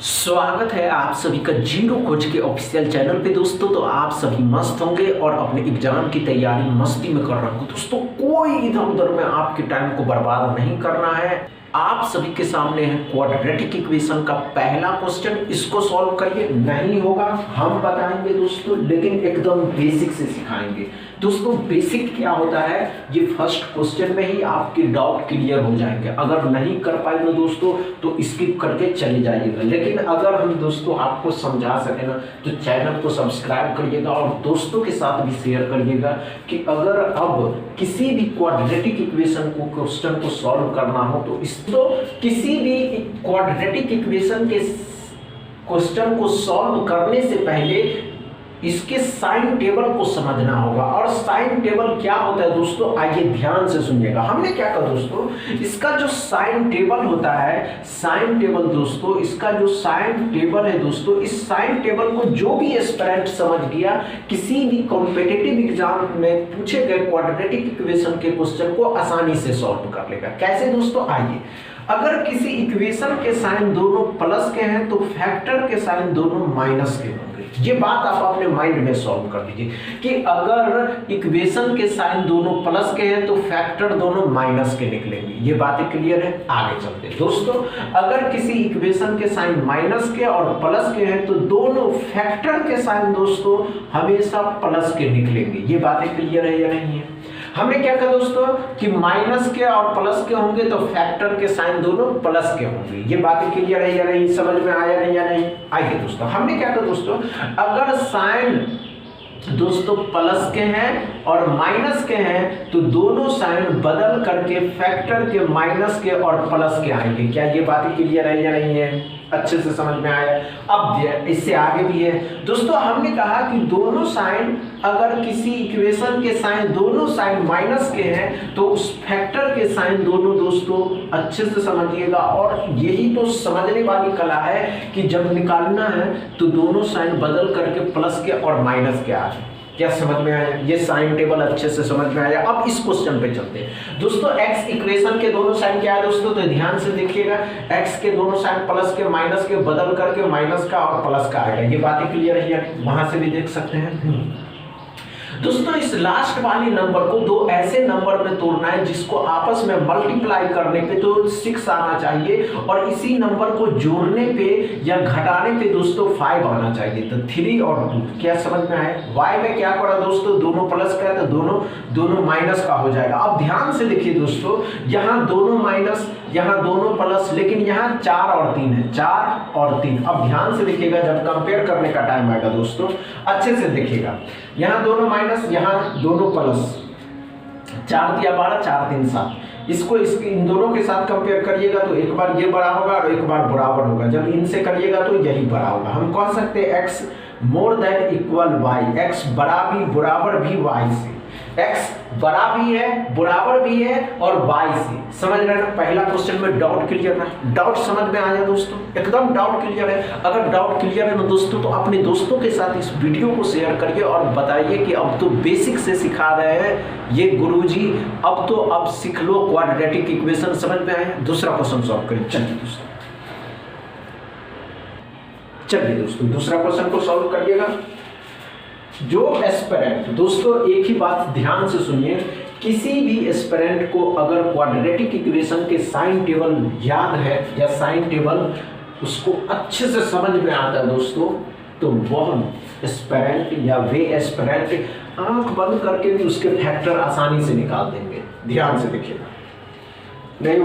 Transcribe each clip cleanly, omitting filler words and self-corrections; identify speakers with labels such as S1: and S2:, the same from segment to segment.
S1: स्वागत है आप सभी का जीरो कोच के ऑफिशियल चैनल पे दोस्तों। तो आप सभी मस्त होंगे और अपने एग्जाम की तैयारी मस्ती में कर रहे होंगे दोस्तों। कोई इधर उधर में आपके टाइम को बर्बाद नहीं करना है। आप सभी के सामने है क्वाड्रेटिक इक्वेशन का पहला क्वेश्चन। इसको सॉल्व करिए, नहीं होगा हम बताएंगे दोस्तों, लेकिन एकदम बेसिक से सिखाएंगे दोस्तों। बेसिक क्या होता है ये फर्स्ट क्वेश्चन में ही आपके डाउट क्लियर हो जाएंगे। अगर नहीं कर पाएंगे दोस्तों तो स्किप करके चले जाइएगा, लेकिन अगर हम दोस्तों आपको समझा सके ना तो चैनल को सब्सक्राइब करिएगा और दोस्तों के साथ भी शेयर करिएगा कि अगर अब किसी भी क्वाड्रेटिक इक्वेशन को क्वेश्चन को सॉल्व करना हो तो किसी भी क्वाड्रेटिक इक्वेशन के क्वेश्चन को सॉल्व करने से पहले इसके साइन टेबल को समझना होगा। और साइन टेबल क्या होता है दोस्तों, आइए ध्यान से सुनिएगा। हमने क्या कहा दोस्तों, इसका जो साइन टेबल होता है, साइन टेबल दोस्तों, इसका जो साइन टेबल है दोस्तों, इस साइन टेबल को जो भी एस्पिरेंट समझ गया किसी भी कॉम्पिटिटिव एग्जाम में पूछे गए क्वाड्रेटिक इक्वेशन के क्वेश्चन को आसानी से सॉल्व कर लेगा। कैसे दोस्तों, आइए। अगर किसी इक्वेशन के साइन दोनों प्लस के हैं तो फैक्टर के साइन दोनों माइनस के होंगे। ये बात आप अपने माइंड में सॉल्व कर लीजिए कि अगर इक्वेशन के साइन दोनों प्लस के हैं तो फैक्टर दोनों माइनस के निकलेंगे। ये बातें क्लियर है, आगे चलते हैं दोस्तों। अगर किसी इक्वेशन के साइन माइनस के और प्लस के हैं तो दोनों फैक्टर के साइन दोस्तों हमेशा प्लस के निकलेंगे। ये बातें क्लियर है या नहीं है। हमने क्या कहा दोस्तों कि माइनस के और प्लस के होंगे तो फैक्टर के साइन दोनों प्लस के होंगे। ये बातें क्लियर है या नहीं, समझ में आया नहीं या नहीं। आइए दोस्तों, हमने क्या कहा दोस्तों, अगर साइन दोस्तों प्लस के हैं और माइनस के हैं तो दोनों साइन बदल करके फैक्टर के माइनस के और प्लस के आएंगे। क्या ये बातें क्लियर है या नहीं है, अच्छे से समझ में आया। अब इससे आगे भी है दोस्तों। हमने कहा कि दोनों साइन, अगर किसी इक्वेशन के साइन दोनों साइन माइनस के हैं तो उस फैक्टर के साइन दोनों दोस्तों अच्छे से समझिएगा। और यही तो समझने वाली कला है कि जब निकालना है तो दोनों साइन बदल करके प्लस के और माइनस के आ जाए। क्या समझ में आया, ये साइन टेबल अच्छे से समझ में आया। अब इस क्वेश्चन पे चलते हैं दोस्तों। एक्स इक्वेशन के दोनों साइन क्या है दोस्तों, तो ध्यान से देखिएगा। एक्स के दोनों साइन प्लस के माइनस के बदल करके माइनस का और प्लस का आएगा। ये बातें क्लियर है, वहां से भी देख सकते हैं दोस्तों। इस लास्ट वाले नंबर को दो ऐसे नंबर में तोड़ना है जिसको आपस में मल्टीप्लाई करने पे तो 6 आना चाहिए और इसी नंबर को जोड़ने पे या घटाने पे दोस्तों 5 आना चाहिए। तो 3 और 2 क्या समझ में आया। y में क्या करा दोस्तों, दोनों प्लस का है तो दोनों माइनस का हो जाएगा। अब ध्यान से देखिए दोस्तों, यहाँ दोनों माइनस, यहाँ दोनों प्लस, लेकिन यहाँ 4 और 3 है, 4 और 3। अब ध्यान से देखिएगा, जब कंपेयर करने का टाइम आएगा दोस्तों अच्छे से देखिएगा। यहाँ दोनों माइनस, यहाँ दोनों प्लस, 4 दिया 12, 4 3 7। इसको इन दोनों के साथ कंपेयर करिएगा तो एक बार ये बड़ा होगा और एक बार बराबर होगा। जब इनसे करिएगा तो यही बड़ा होगा। हम कह सकते हैं x more than equal y, x बराबर भी y से, x बड़ा भी है बराबर भी है और y से। समझ रहे हैं, पहला क्वेश्चन में डाउट क्लियर है। डाउट समझ में आया दोस्तों, एकदम डाउट क्लियर है। अगर डाउट क्लियर है ना दोस्तों तो अपने दोस्तों के साथ इस वीडियो को शेयर करिए और बताइए कि अब तो बेसिक से सिखा रहे हैं ये गुरुजी, अब सीख लो क्वाड्रेटिक इक्वेशन। समझ में आया। दूसरा क्वेश्चन सॉल्व करिए। चलिए दोस्तों दूसरा क्वेश्चन को सॉल्व करिएगा। जो एस्पिरेंट दोस्तों, एक ही बात ध्यान से सुनिए, किसी भी एस्पिरेंट को अगर क्वाड्रेटिक इक्वेशन के साइन टेबल याद है या साइन टेबल उसको अच्छे से समझ में आता है दोस्तों, तो वह एस्पिरेंट या वे एस्पिरेंट आंख बंद करके भी उसके फैक्टर आसानी से निकाल देंगे। ध्यान से देखिएगा। नहीं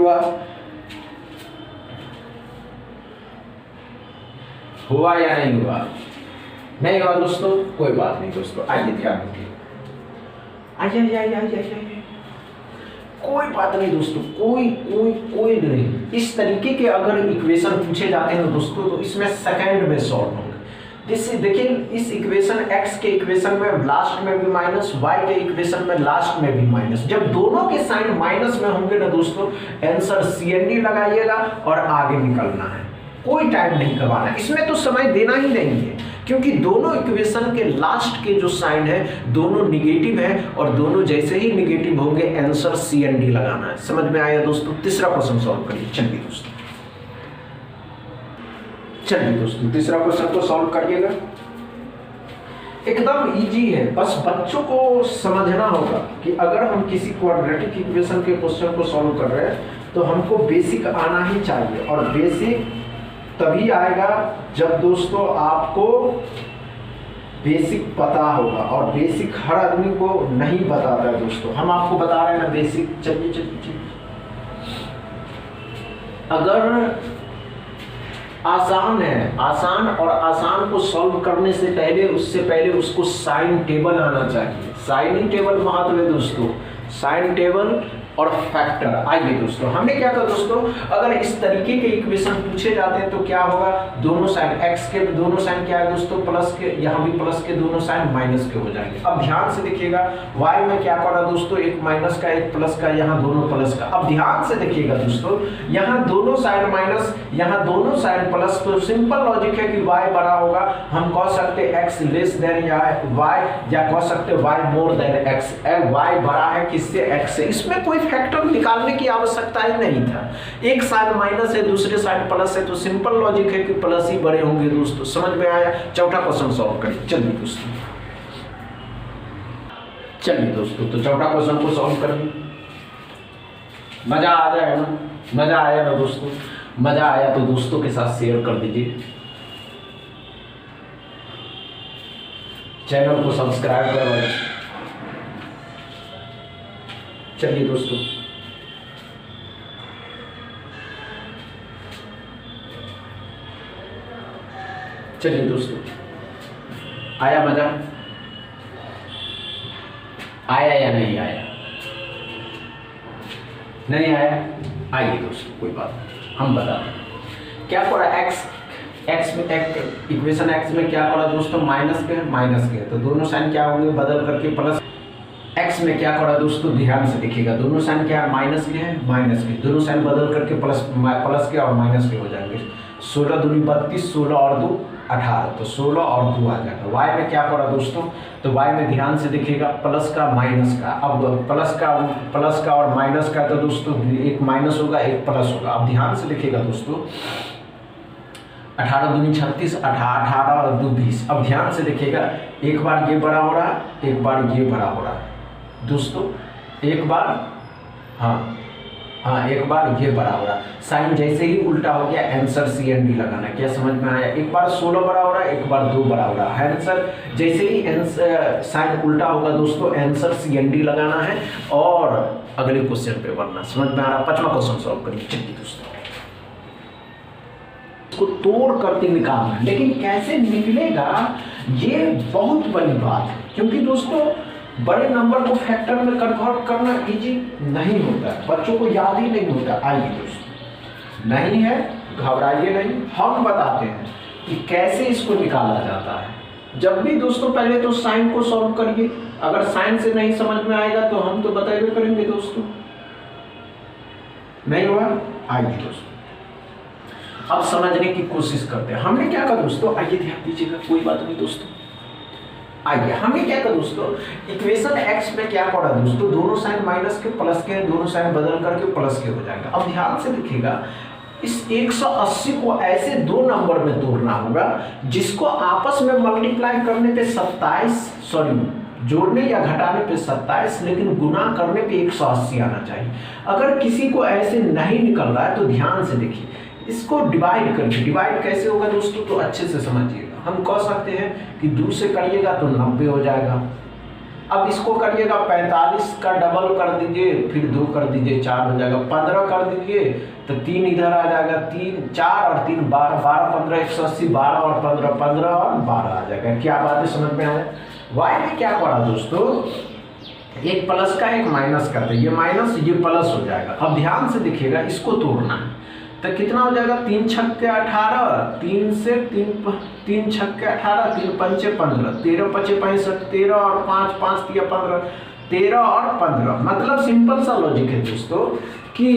S1: हुआ या नहीं हुआ, नहीं हुआ दोस्तों, कोई बात नहीं दोस्तों। आइए ध्यान रखिए, आइए कोई बात नहीं दोस्तों, कोई नहीं। इस तरीके के अगर इक्वेशन पूछे जाते हैं दोस्तों तो इसमें सेकंड में सॉल्व होंगे। देखिए इस इक्वेशन x के इक्वेशन में लास्ट में भी माइनस, y के इक्वेशन में लास्ट में भी माइनस। जब दोनों के साइन माइनस में होंगे ना दोस्तों, आंसर CND लगाइएगा और आगे निकलना है। कोई टाइम नहीं करवाना, इसमें तो समय देना ही नहीं है क्योंकि दोनों इक्वेशन के लास्ट के जो साइन है दोनों निगेटिव है और दोनों जैसे ही निगेटिव होंगे आंसर CND लगाना है। समझ में आया दोस्तों। तीसरा क्वेश्चन सॉल्व करिए। चलिए दोस्तों चलिए दोस्तों तीसरा क्वेश्चन को सॉल्व करिएगा। एकदम इजी है, बस बच्चों को समझना होगा कि अगर हम किसी क्वाड्रेटिक इक्वेशन के क्वेश्चन को सॉल्व कर रहे हैं तो हमको बेसिक आना ही चाहिए, और बेसिक तभी आएगा जब दोस्तों आपको बेसिक पता होगा, और बेसिक हर आदमी को नहीं बताता है दोस्तों। हम आपको बता रहे हैं ना बेसिक। चलिए चलिए चलिए, अगर आसान है, आसान और आसान को सॉल्व करने से पहले उससे पहले उसको साइन टेबल आना चाहिए। साइन टेबल महत्व है दोस्तों, साइन टेबल और फैक्टर। आइए दोस्तों, हमने क्या कहा दोस्तों, अगर इस तरीके के इक्वेशन पूछे जाते हैं तो क्या होगा, दोनों साइन x के दोनों साइन क्या है दोस्तों, प्लस के, यहाँ भी प्लस के दोनों साइन माइनस के हो जाएंगे। अब ध्यान से देखिएगा y में क्या करा दोस्तों, एक माइनस का एक प्लस का, यहाँ दोनों प्लस का। अब ध्यान से देखिएगा दोस्तों, यहाँ दोनों साइन माइनस, यहाँ दोनों साइन प्लस, तो सिंपल लॉजिक है कि y बड़ा होगा, हम कह सकते हैं x लेस देन या y, या कह सकते हैं y more than x। y बड़ा है किससे, x से। इसमें कोई फैक्टर निकालने की आवश्यकता ही नहीं था। एक साइड माइनस है, दूसरे साइड प्लस है, तो सिंपल लॉजिक है कि प्लस ही बड़े होंगे दोस्तों। समझ में आया। चौथा क्वेश्चन सॉल्व करिए। चलिए दोस्तों, चलिए दोस्तों, तो चौथा क्वेश्चन को सॉल्व करिए। मजा आ जाएगा ना, मजा आया ना दोस्तों, मजा आया तो दोस्तों के साथ शेयर कर दीजिए, चैनल को सब्सक्राइब करो। चलिए दोस्तों, चलिए दोस्तों, आया मजा, आया या नहीं आया, नहीं आया। आइए दोस्तों, कोई बात नहीं, हम बताते हैं क्या करा। एक्स में इक्वेशन एक्स में क्या करा दोस्तों, माइनस के, तो दोनों साइन क्या होंगे, बदल करके प्लस। एक्स में क्या करा दोस्तों, ध्यान से देखिएगा, दोनों साइन क्या है, माइनस के, दोनों साइन बदल करके प्लस के और माइनस के हो जाएंगे। 16 दूनी 32, 16 और 2 18, तो 16 और 2 आ जाएगा। वाई में क्या करा दोस्तों, तो वाई में ध्यान से देखिएगा, प्लस का माइनस का। अब प्लस का और माइनस का, तो दोस्तों एक माइनस होगा एक प्लस होगा। अब ध्यान से देखिएगा दोस्तों, 18 दूनी 36, 18 और 2 20। अब ध्यान से देखिएगा, एक बार ये बड़ा हो रहा है, एक बार ये बड़ा हो रहा है दोस्तों, एक बार एक बार ये बड़ा हो रहा है। साइन जैसे ही उल्टा हो गया, आंसर CND लगाना है। क्या समझ में आया। एक बार 16 बड़ा हो रहा है, एक बार 2 बड़ा हो रहा है। आंसर जैसे ही साइन उल्टा होगा दोस्तों, आंसर CND लगाना है और अगले क्वेश्चन पे बढ़ना। समझ में आ रहा। 5वां क्वेश्चन सॉल्व करिए। चलिए दोस्तों, इसको तोड़ करके निकालना है, लेकिन कैसे निकलेगा ये बहुत बड़ी बात है, क्योंकि दोस्तों बड़े नंबर को फैक्टर में कन्वर्ट करना इजी नहीं होता है, बच्चों को याद ही नहीं होता। आइए दोस्तों, नहीं है घबराइए नहीं, हम बताते हैं कि कैसे इसको निकाला जाता है। जब भी दोस्तों पहले तो साइन को सॉल्व करिए, अगर साइन से नहीं समझ में आएगा तो हम तो बताइए करेंगे दोस्तों, नहीं हुआ। आइए दोस्तों, अब समझने की कोशिश करते हैं। हमने क्या कहा दोस्तों, आइए ध्यान दीजिएगा, कोई बात नहीं दोस्तों। आइए, हमने क्या कहा दोस्तों, इक्वेशन एक्स में क्या पढ़ा दोस्तों, दोनों साइन माइनस के प्लस के, दोनों साइन बदल करके प्लस के हो जाएगा। अब ध्यान से देखिएगा, इस 180 को ऐसे 2 नंबर में तोड़ना होगा जिसको आपस में मल्टीप्लाई करने पे 27, जोड़ने या घटाने पे 27, लेकिन गुना करने पे 180 आना चाहिए। अगर किसी को ऐसे नहीं निकल रहा है तो ध्यान से देखिए, इसको डिवाइड करके, डिवाइड कैसे होगा दोस्तों, तो अच्छे से समझिएगा। हम कह सकते हैं कि 2 से करिएगा तो 90 हो जाएगा। अब इसको करिएगा 45 का डबल कर दीजिए, फिर 2 कर दीजिए 4 हो जाएगा। 15 कर दीजिए तो 3 इधर आ जाएगा, 3 4 और 3 12, 12 15 180, 12 और 15 15 और 12 आ जाएगा। क्या बात है, समझ में आया। वाई में क्या पड़ा दोस्तों, एक प्लस का एक माइनस का, तो ये माइनस ये प्लस हो जाएगा। अब ध्यान से देखिएगा, इसको तोड़ना है तो कितना हो जाएगा, 3 छक्के 18, 3 से 3 छक्के 18, 3 पंचे 15, 13 पचे 65, 13 और 5 5 तिया 15, 13 और 15। मतलब सिंपल सा लॉजिक है दोस्तों कि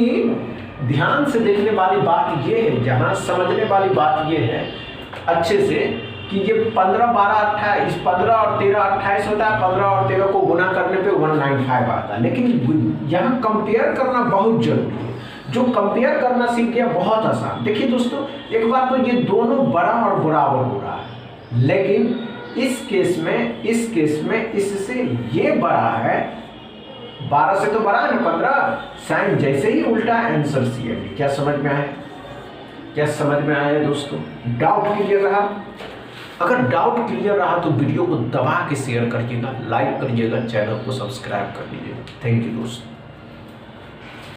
S1: ध्यान से देखने वाली बात ये है, जहाँ समझने वाली बात ये है अच्छे से कि ये 15 12 28, 15 और 13 28 होता है। 15 और 13 को गुना करने पे 195 आता है। लेकिन यहाँ कंपेयर करना बहुत जरूरी है। जो कंपेयर करना सीख गया बहुत आसान। देखिए दोस्तों, एक बात तो ये दोनों बड़ा और बराबर हो रहा है, लेकिन इस केस में इससे ये बड़ा है, 12 से तो बड़ा है ना 15, साइन जैसे ही उल्टा आंसर सी है। क्या समझ में आया? क्या समझ में आया दोस्तों? डाउट क्लियर रहा? अगर डाउट क्लियर रहा तो वीडियो को दबा के शेयर करिएगा, लाइक करिएगा, चैनल को सब्सक्राइब कर लीजिएगा। थैंक यू दोस्तों।